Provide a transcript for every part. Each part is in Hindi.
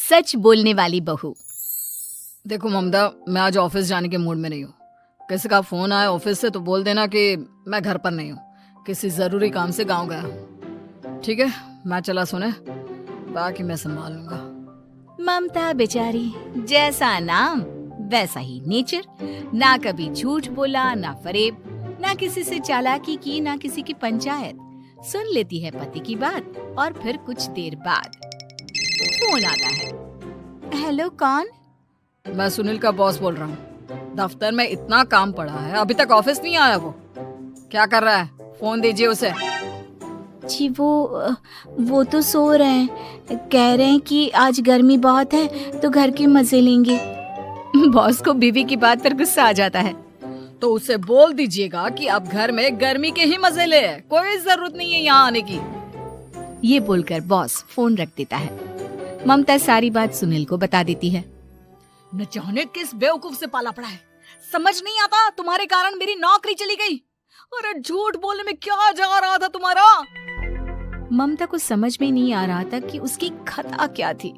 सच बोलने वाली बहू। देखो ममता, मैं आज ऑफिस जाने के मूड में नहीं हूँ। किसी का फोन आया ऑफिस से तो बोल देना कि मैं घर पर नहीं हूँ, किसी जरूरी काम से गांव गया हूँ। ठीक है, मैं चला सोने, बाकी मैं संभाल लूंगा। ममता बेचारी, जैसा नाम वैसा ही नेचर। ना कभी झूठ बोला, ना फरेब, ना किसी से चालाकी की, ना किसी की पंचायत। सुन लेती है पति की बात और फिर कुछ देर बाद फोन आता है। हेलो, कौन? मैं सुनील का बॉस बोल रहा हूँ। दफ्तर में इतना काम पड़ा है, अभी तक ऑफिस नहीं आया। वो क्या कर रहा है? फोन दीजिए उसे। जी वो तो सो रहे हैं। कह रहे हैं कि आज गर्मी बहुत है तो घर के मजे लेंगे। बॉस को बीवी की बात पर गुस्सा आ जाता है। तो उसे बोल दीजिएगा कि अब घर में गर्मी के ही मजे ले, कोई जरूरत नहीं है यहाँ आने की। ये बोलकर बॉस फोन रख देता है। ममता सारी बात सुनील को बता देती है। न जाने किस बेवकूफ से पाला पड़ा है, समझ नहीं आता। तुम्हारे कारण मेरी नौकरी चली गई। अरे झूठ बोलने में क्या जा रहा था तुम्हारा? ममता को समझ में नहीं आ रहा था कि उसकी खता क्या थी।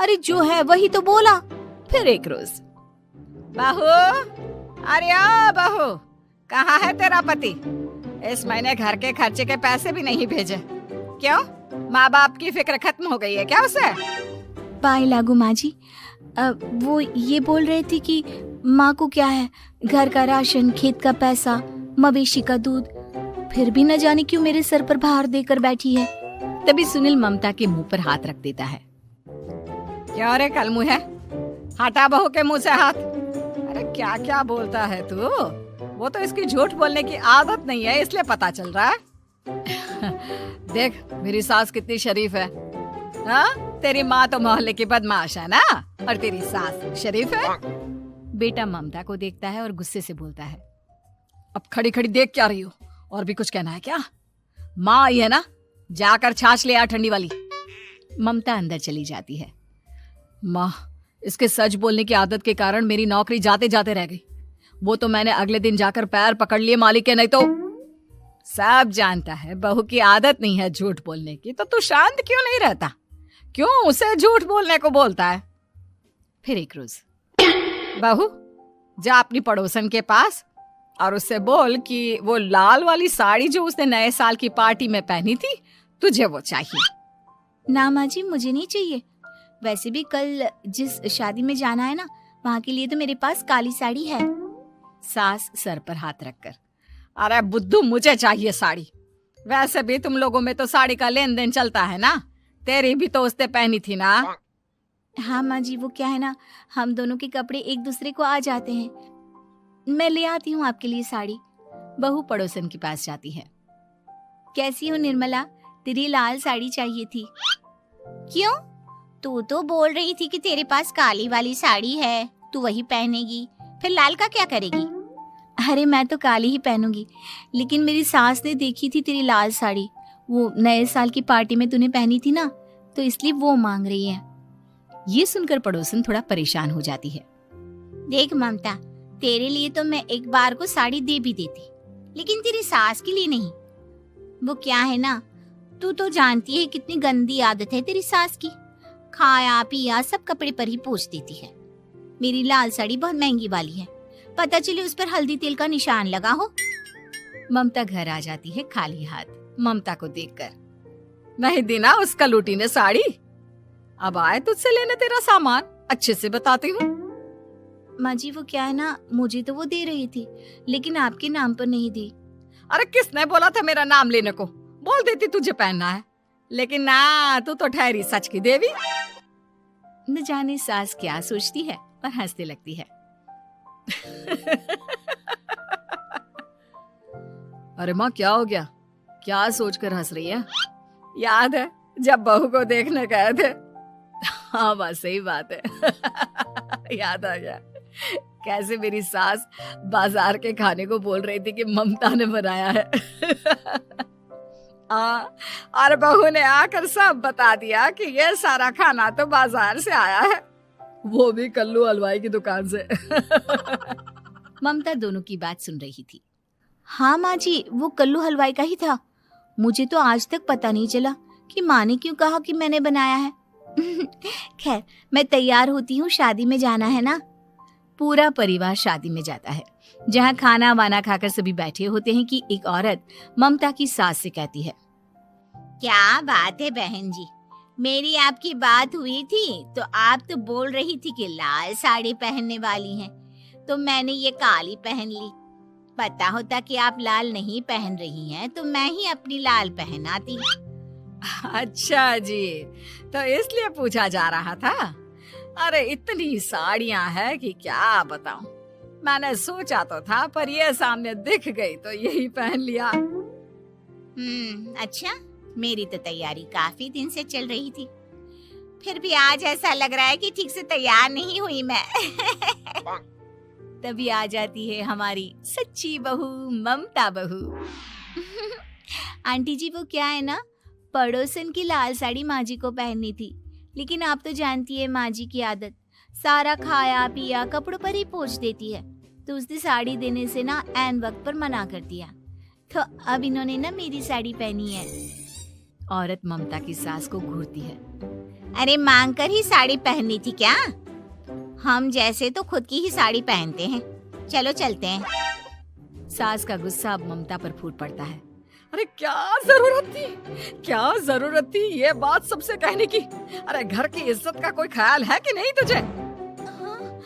अरे जो है वही तो बोला। फिर एक रोज, बहू, अरे ओ बहू, कहाँ है तेरा पति? इस महीने घर के खर्चे के पैसे भी नहीं भेजे। क्यों? माँ बाप की फिक्र खत्म हो गई है क्या उसे? पाए लागू माँ जी, वो ये बोल रहे थे कि माँ को क्या है, घर का राशन, खेत का पैसा, मवेशी का दूध, फिर भी न जाने क्यों मेरे सर पर भार देकर बैठी है। तभी सुनील ममता के मुंह पर हाथ रख देता है। क्यों रे कल मुँह है? हटा बहू के मुंह से हाथ। अरे क्या क्या बोलता है तू? वो तो इसकी झूठ बोलने की आदत नहीं है, इसलिए पता चल रहा है। देख मेरी सास कितनी शरीफ है। हाँ, तेरी माँ तो मोहल्ले की बदमाश है ना, और तेरी सास शरीफ है। बेटा ममता को देखता है और गुस्से से बोलता है। अब खड़ी खड़ी देख क्या रही हो? और भी कुछ कहना है क्या? माँ आई है ना, जाकर छाछ ले आ ठंडी वाली। ममता अंदर चली जाती है। माँ, इसके सच बोलने की आदत के कारण मेरी नौकरी जाते जाते रह गई। वो तो मैंने अगले दिन जाकर पैर पकड़ लिए मालिक के, नहीं तो। सब जानता है बहू की आदत नहीं है झूठ बोलने की, तो तू शांत क्यों नहीं रहता? क्यों उसे झूठ बोलने को बोलता है? फिर एक रोज, बहू, जा अपनी पड़ोसन के पास और उससे बोल कि वो लाल वाली साड़ी जो उसने नए साल की पार्टी में पहनी थी, तुझे वो चाहिए। ना माँ जी, मुझे नहीं चाहिए। वैसे भी कल जिस शादी में जाना है ना, वहाँ के लिए तो मेरे पास काली साड़ी है। सास सर पर हाथ रखकर, अरे बुद्धू, मुझे चाहिए साड़ी। वैसे भी तुम लोगों में तो साड़ी का लेन देन चलता है ना, तेरी भी तो उसने पहनी थी ना। हाँ माँ जी, वो क्या है ना, हम दोनों के कपड़े एक दूसरे को आ जाते हैं। मैं ले आती हूँ आपके लिए साड़ी। बहू पड़ोसन के पास जाती है। कैसी हो निर्मला, तेरी लाल साड़ी चाहिए थी। क्यों? तू तो बोल रही थी कि तेरे पास काली वाली साड़ी है, तू वही पहनेगी, फिर लाल का क्या करेगी? अरे मैं तो काली ही पहनूंगी, लेकिन मेरी सास ने देखी थी तेरी लाल साड़ी, वो नए साल की पार्टी में तूने पहनी थी ना, तो इसलिए वो मांग रही है। ये सुनकर पड़ोसन थोड़ा परेशान हो जाती है। देख ममता, तेरे लिए तो मैं एक बार को साड़ी दे भी देती, लेकिन तेरी सास के लिए नहीं। वो क्या है ना, तू तो जानती है कितनी गंदी आदत है तेरी सास की। खाया पिया सब कपड़े पर ही पोंछ देती है। मेरी लाल साड़ी बहुत महंगी वाली है, पता चले उस पर हल्दी तेल का निशान लगा हो। ममता घर आ जाती है खाली हाथ। ममता को देखकर, नहीं देना उसका लूटी ने साड़ी। अब आए तुझसे लेने तेरा सामान, अच्छे से बताती हूँ। माँ जी, वो क्या है ना, मुझे तो वो दे रही थी, लेकिन आपके नाम पर नहीं दी। अरे किसने बोला था मेरा नाम लेने को? बोल देती तुझे पहनना है, लेकिन ना, तू तो ठहरी सच की देवी। न जाने सास क्या सोचती है और हंसने लगती है। अरे माँ, क्या हो गया? क्या सोचकर हंस रही है? याद है जब बहू को देखने गए थे? हाँ बस सही बात है। याद आ गया कैसे मेरी सास बाजार के खाने को बोल रही थी कि ममता ने बनाया है। और बहू ने आकर सब बता दिया कि ये सारा खाना तो बाजार से आया है, वो भी कल्लू हलवाई की दुकान से। ममता दोनों की बात सुन रही थी। हाँ माँ जी, वो कल्लू हलवाई का ही था। मुझे तो आज तक पता नहीं चला कि माँ ने क्यों कहा कि मैंने बनाया है। खैर, मैं तैयार होती हूँ, शादी में जाना है ना। पूरा परिवार शादी में जाता है, जहाँ खाना वाना खाकर सभी बैठे होते हैं कि एक औरत ममता की सास से कहती है, क्या बात है बहन जी, मेरी आपकी बात हुई थी तो आप तो बोल रही थी कि लाल साड़ी पहनने वाली हैं, तो मैंने ये काली पहन ली। पता होता कि आप लाल नहीं पहन रही हैं तो मैं ही अपनी लाल पहनाती। अच्छा जी, तो इसलिए पूछा जा रहा था। अरे इतनी साड़ियां हैं कि क्या बताऊं। मैंने सोचा तो था, पर ये सामने दिख गई तो यही पहन लिया। अच्छा, मेरी तो तैयारी काफी दिन से चल रही थी, फिर भी आज ऐसा लग रहा है कि ठीक से तैयार नहीं हुई मैं। तभी आ जाती है हमारी सच्ची बहू, ममता बहू। आंटी जी, वो क्या है ना, पड़ोसन की लाल साड़ी माँ जी को पहननी थी, लेकिन आप तो जानती है माँ जी की आदत, सारा खाया पिया कपड़ों पर ही पोंछ देती है, तो उसने साड़ी देने से ना ऐन वक्त पर मना कर दिया, तो अब इन्होंने ना मेरी साड़ी पहनी है। औरत ममता की सास को घूरती है, अरे मांग कर ही साड़ी पहननी थी क्या? हम जैसे तो खुद की ही साड़ी पहनते हैं, चलो चलते हैं। सास का गुस्सा अब ममता पर फूट पड़ता है। अरे क्या जरूरत थी ये बात सबसे कहने की? अरे घर की इज्जत का कोई ख्याल है कि नहीं तुझे? हाँ,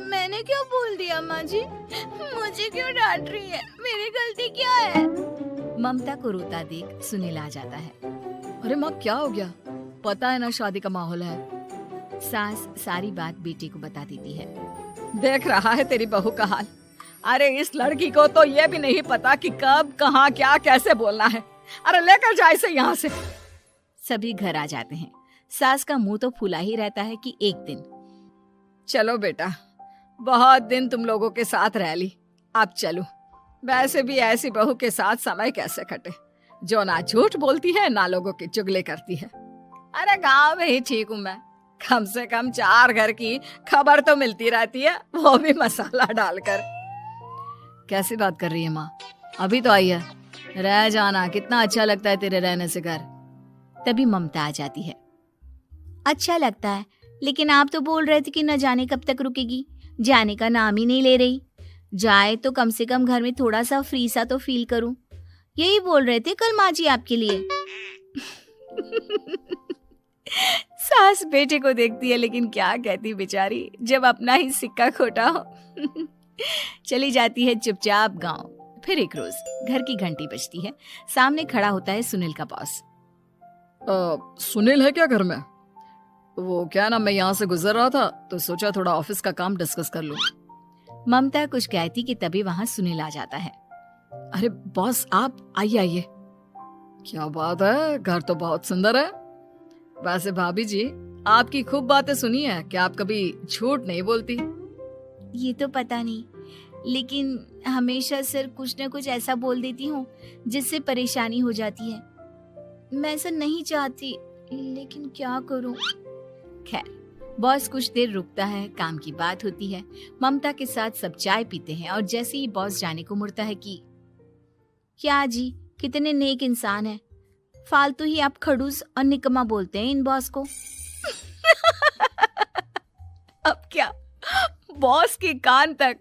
मैंने क्या बोल दिया माँ जी? मुझे क्यों डांट रही है? मेरी गलती क्या है? ममता को रोता देख सुनील आ जाता है। अरे माँ, क्या हो गया? पता है ना शादी का माहौल है। सास सारी बात बेटे को बता देती है। देख रहा है तेरी बहू का हाल। अरे इस लड़की को तो ये भी नहीं पता कि कब कहाँ क्या कैसे बोलना है। अरे लेकर जा इसे यहाँ से। सभी घर आ जाते हैं। सास का मुंह तो फूला ही रहता है कि एक दिन, चलो बेटा, बहुत दिन तुम लोगों के साथ रह ली, अब चलो। वैसे भी ऐसी बहू के साथ समय कैसे कटे, जो ना झूठ बोलती है ना लोगों की चुगली करती है। अरे गांव में ही ठीक हूँ मैं, कम से कम 4 घर की खबर तो मिलती रहती है, वो भी मसाला डालकर। कैसी बात कर रही है माँ? अभी तो आई है, रह जाना, कितना अच्छा लगता है तेरे रहने से घर। तभी ममता आ जाती है। अच्छा लगता है, लेकिन आप तो बोल रहे थे कि न जाने कब तक रुकेगी, जाने का नाम ही नहीं ले रही। जाए तो कम से कम घर में थोड़ा सा फ्री सा तो फील करूं, यही बोल रहे थे कल माँ जी आपके लिए। सास बेटे को देखती है, लेकिन क्या कहती बेचारी, जब अपना ही सिक्का खोटा हो। चली जाती है चुपचाप गांव। फिर एक रोज घर की घंटी बजती है। सामने खड़ा होता है सुनील का बॉस। सुनील है क्या घर में? वो क्या ना, मैं यहाँ से गुजर रहा था तो सोचा थोड़ा ऑफिस का काम डिस्कस कर लूं। ममता कुछ कहती कि तभी वहां सुनील आ जाता है। अरे बॉस, आप आइए आइए। क्या बात है, घर तो बहुत सुंदर है। वैसे भाभी जी, आपकी खूब बातें सुनी है कि आप कभी झूठ नहीं बोलती। ये तो पता नहीं, लेकिन हमेशा सर कुछ न कुछ ऐसा बोल देती हूँ जिससे परेशानी हो जाती है। मैं ऐसा नहीं चाहती, लेकिन क्या करूँ। खैर, बॉस कुछ देर रुकता है, काम की बात होती है। ममता के साथ सब चाय पीते हैं और जैसे ही बॉस जाने को मुड़ता है कि क्या जी, कितने नेक इंसान है, फालतू ही आप खड़ूस और निकम्मा बोलते हैं इन बॉस को। अब क्या, बॉस के कान तक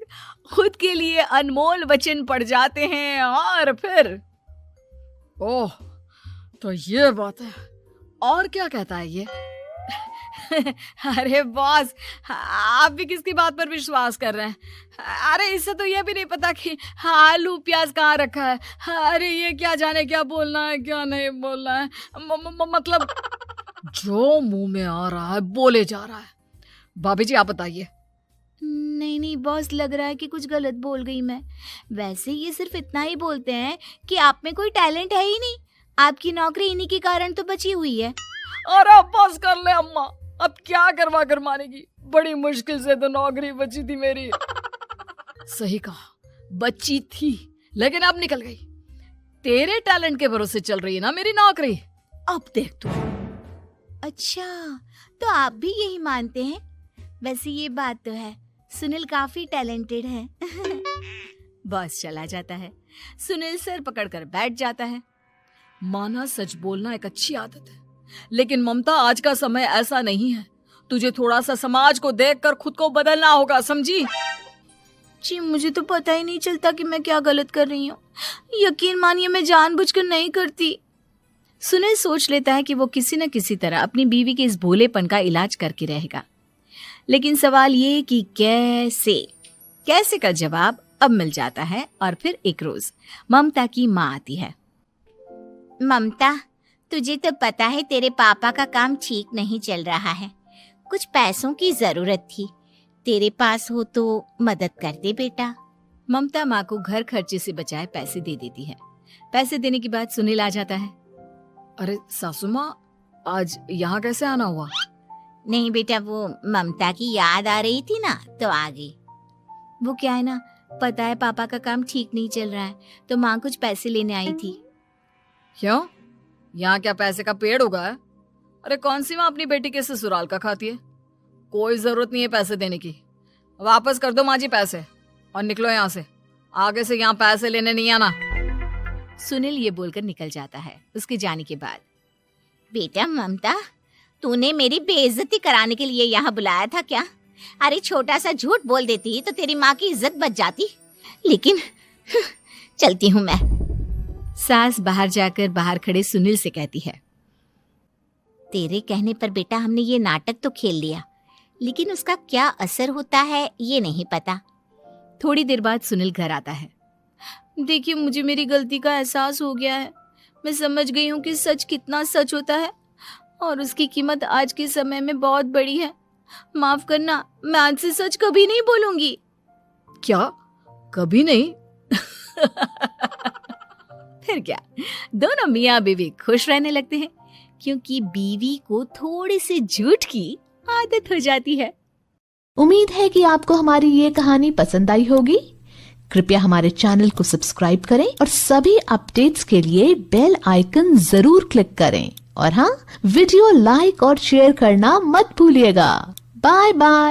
खुद के लिए अनमोल वचन पड़ जाते हैं और फिर ओह, तो ये बात है। और क्या कहता है ये? अरे बॉस, आप भी किसकी बात पर विश्वास कर रहे हैं? अरे इससे तो ये भी नहीं पता कि आलू प्याज कहाँ रखा है। अरे ये क्या जाने क्या बोलना है क्या नहीं बोलना है। मतलब जो मुंह में आ रहा है बोले जा रहा है। भाभी जी, आप बताइए। नहीं बॉस, लग रहा है कि कुछ गलत बोल गई मैं। वैसे ये सिर्फ इतना ही बोलते हैं कि आप में कोई टैलेंट है ही नहीं, आपकी नौकरी इन्हीं के कारण तो बची हुई है। अरे बस कर ले अम्मा, अब क्या करवा कर मानेगी, बड़ी मुश्किल से तो नौकरी बची थी मेरी। सही कहा, बची थी, लेकिन अब निकल गई। तेरे टैलेंट के भरोसे चल रही है ना मेरी नौकरी, अब देख तू। अच्छा, तो आप भी यही मानते हैं? वैसे ये बात तो है, सुनील काफी टैलेंटेड है। बॉस चला जाता है। सुनील सर पकड़कर बैठ जाता है। माना सच बोलना एक अच्छी आदत है, लेकिन ममता, आज का समय ऐसा नहीं है। तुझे थोड़ा सा समाज को देखकर खुद को बदलना होगा, समझी? जी मुझे तो पता ही नहीं चलता कि मैं क्या गलत कर रही हूँ। यकीन मानिए मैं जानबूझकर नहीं करती। सुनील सोच लेता है कि वो किसी न किसी तरह अपनी बीवी के इस भोलेपन का इलाज करके रहेगा, लेकिन सवाल ये कि कैसे का जवाब अब मिल जाता है। और फिर एक रोज ममता की माँ आती है। ममता, तुझे तो पता है तेरे पापा का काम ठीक नहीं चल रहा है, कुछ पैसों की जरूरत थी, तेरे पास हो तो मदद कर दे बेटा। ममता माँ को घर खर्चे से बचाए पैसे दे देती है। पैसे देने के बाद सुनील आ जाता है। अरे सासू माँ, आज यहाँ कैसे आना हुआ? नहीं बेटा, वो ममता की याद आ रही थी ना तो आ गई। वो क्या है ना, पता है पापा का काम ठीक नहीं चल रहा है, तो माँ कुछ पैसे लेने आई थी। क्यों? यहाँ क्या पैसे का पेड़ उगा है? अरे कौन सी माँ अपनी बेटी के ससुराल का खाती है? कोई जरूरत नहीं है पैसे देने की। वापस कर दो माँ जी पैसे और निकलो यहाँ से। आगे से यहाँ पैसे लेने नहीं आना। सुनील ये बोलकर निकल जाता है। उसके जाने के बाद, बेटा ममता, तूने मेरी बेइज्जती कराने के लिए यहाँ बुलाया था क्या? अरे छोटा सा झूठ बोल देती तो तेरी माँ की इज्जत बच जाती, लेकिन चलती हूँ मैं। सास बाहर जाकर बाहर खड़े सुनील से कहती है, तेरे कहने पर बेटा हमने ये नाटक तो खेल लिया, लेकिन उसका क्या असर होता है ये नहीं पता। थोड़ी देर बाद सुनील घर आता है। देखिए, मुझे मेरी गलती का एहसास हो गया है। मैं समझ गई हूँ कि सच कितना सच होता है और उसकी कीमत आज के समय में बहुत बड़ी है। माफ करना, मैं आज से सच कभी नहीं बोलूंगी। क्या? कभी नहीं? फिर क्या, दोनों मियाँ बीवी खुश रहने लगते हैं, क्योंकि बीवी को थोड़ी सी झूठ की आदत हो जाती है। उम्मीद है कि आपको हमारी ये कहानी पसंद आई होगी। कृपया हमारे चैनल को सब्सक्राइब करें और सभी अपडेट्स के लिए बेल आइकन जरूर क्लिक करें। और हाँ, वीडियो लाइक और शेयर करना मत भूलिएगा। Bye bye.